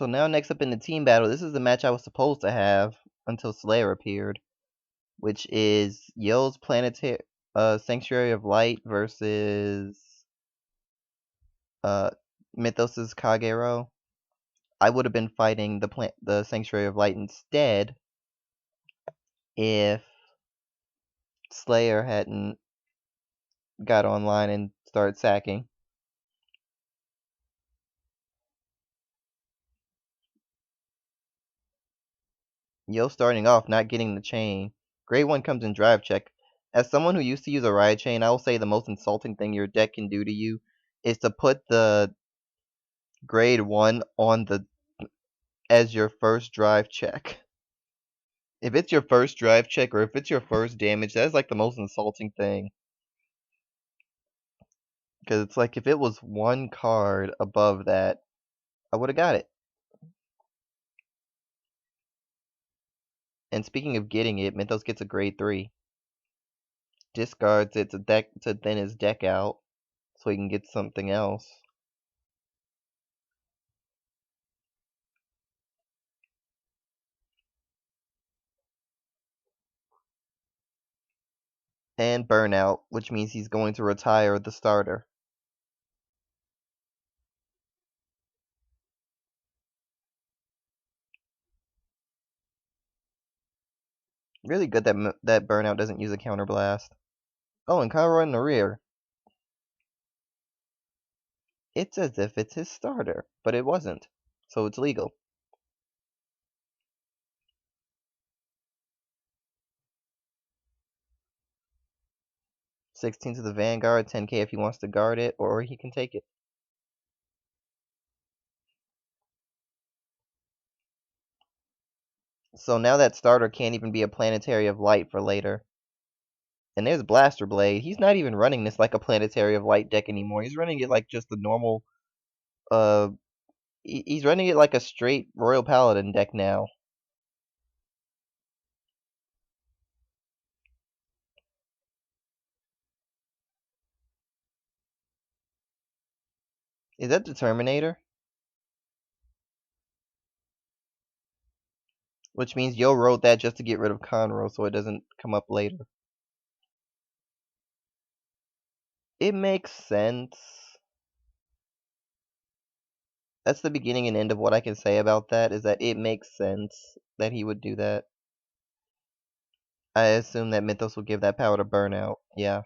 So now next up in the team battle, this is the match I was supposed to have until Slayer appeared, which is Yo's Planetary Sanctuary of Light versus Mythos's Kagero. I would have been fighting the Sanctuary of Light instead if Slayer hadn't got online and started sacking. Yo starting off not getting the chain. Grade 1 comes in drive check. As someone who used to use a ride chain, I will say the most insulting thing your deck can do to you is to put the grade 1 on the as your first drive check. If it's your first drive check or if it's your first damage, that's like the most insulting thing. Because it's like if it was one card above that, I would have got it. And speaking of getting it, Mythos gets a grade 3. Discards it to thin his deck out so he can get something else. And burnout, which means he's going to retire the starter. Really good that burnout doesn't use a counterblast. Oh, and Conroy in the rear. It's as if it's his starter, but it wasn't, so it's legal. $16 to the Vanguard, $10K if he wants to guard it, or he can take it. So now that starter can't even be a Planetary of Light for later. And there's Blaster Blade. He's not even running this like a Planetary of Light deck anymore. He's running it like just the normal, he's running it like a straight Royal Paladin deck now. Is that the Terminator? Which means Yo wrote that just to get rid of Conroe so it doesn't come up later. It makes sense. That's the beginning and end of what I can say about that, is that it makes sense that he would do that. I assume that Mythos will give that power to Burnout. Yeah.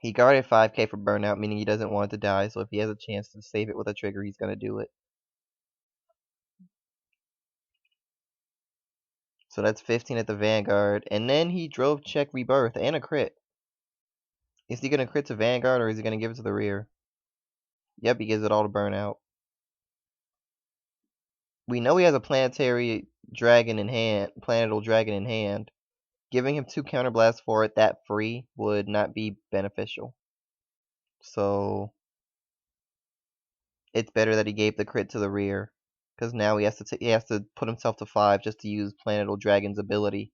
He guarded 5k for Burnout, meaning he doesn't want it to die, so if he has a chance to save it with a trigger, he's going to do it. So that's 15 at the Vanguard, and then he drove check Rebirth and a crit. Is he going to crit to Vanguard, or is he going to give it to the rear? Yep, he gives it all to Burnout. We know he has a Planetary Dragon in hand, Planetal Dragon in hand. Giving him 2 counterblasts for it that free would not be beneficial. So it's better that he gave the crit to the rear, because now he has to put himself to 5 just to use Planetal Dragon's ability.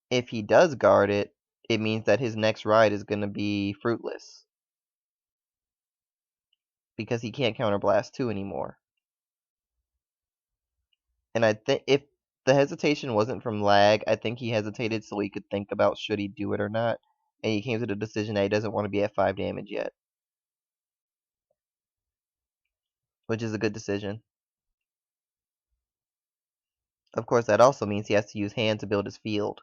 If he does guard it, it means that his next ride is going to be fruitless, because he can't counterblast 2 anymore. And I think if the hesitation wasn't from lag, I think he hesitated so he could think about should he do it or not, and he came to the decision that he doesn't want to be at 5 damage yet, which is a good decision. Of course, that also means he has to use hand to build his field.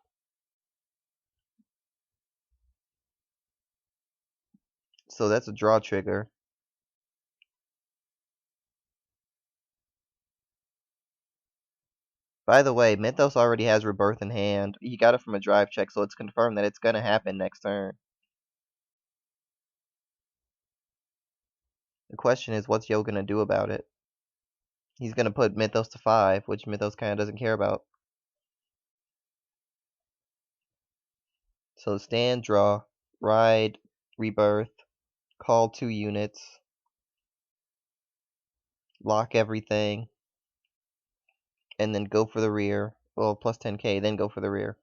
So that's a draw trigger. By the way, Mythos already has Rebirth in hand. He got it from a drive check, so it's confirmed that it's going to happen next turn. The question is, what's Yo going to do about it? He's going to put Mythos to 5, which Mythos kind of doesn't care about. So stand, draw, ride, Rebirth, call 2 units, lock everything, and then go for the rear. Well, plus 10k, then go for the rear.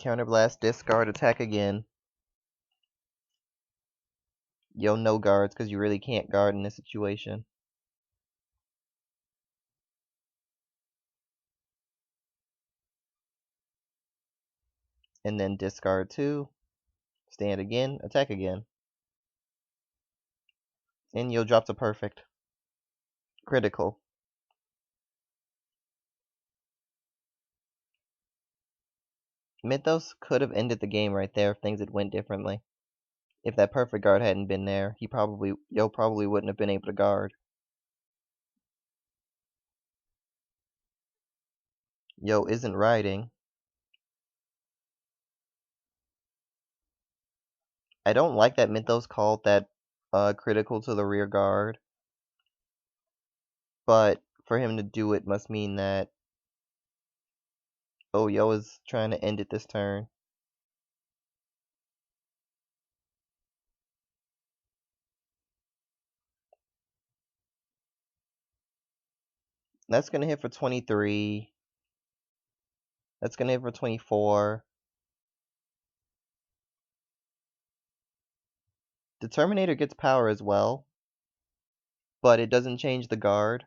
Counterblast, discard, attack again. Yo, no guards, because you really can't guard in this situation. And then discard 2. Stand again, attack again. And Yo drops a perfect. Critical. Mythos could have ended the game right there if things had went differently. If that perfect guard hadn't been there, Yo probably wouldn't have been able to guard. Yo isn't riding. I don't like that Mythos called that critical to the rear guard. But for him to do it must mean that Yo is trying to end it this turn. That's gonna hit for 23. That's gonna hit for 24. The Terminator gets power as well, but it doesn't change the guard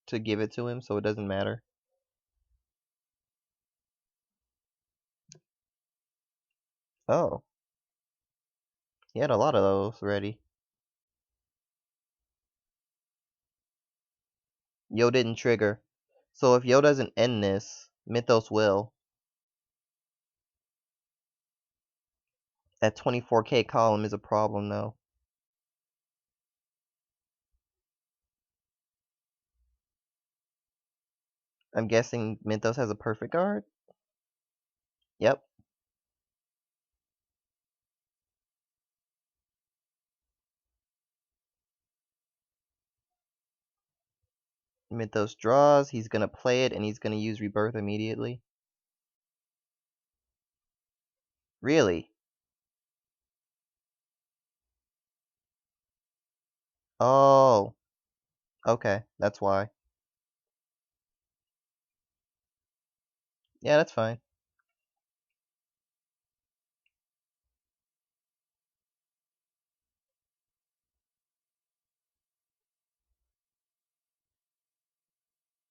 to give it to him, so it doesn't matter. Oh, he had a lot of those ready. Yo didn't trigger. So if Yo doesn't end this, Mythos will. That 24k column is a problem though. I'm guessing Mythos has a perfect guard? Yep. Mythos draws, he's gonna play it, and he's gonna use Rebirth immediately. Really? Oh. Okay, that's why. Yeah, that's fine.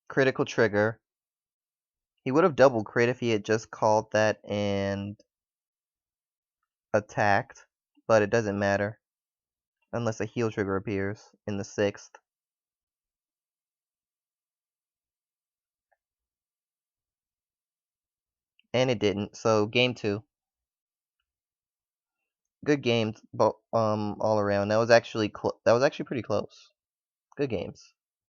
Critical trigger. He would have double crit if he had just called that and attacked, but it doesn't matter. Unless a heal trigger appears in the 6th. And it didn't, so game 2. Good games, all around. That was actually pretty close. Good games.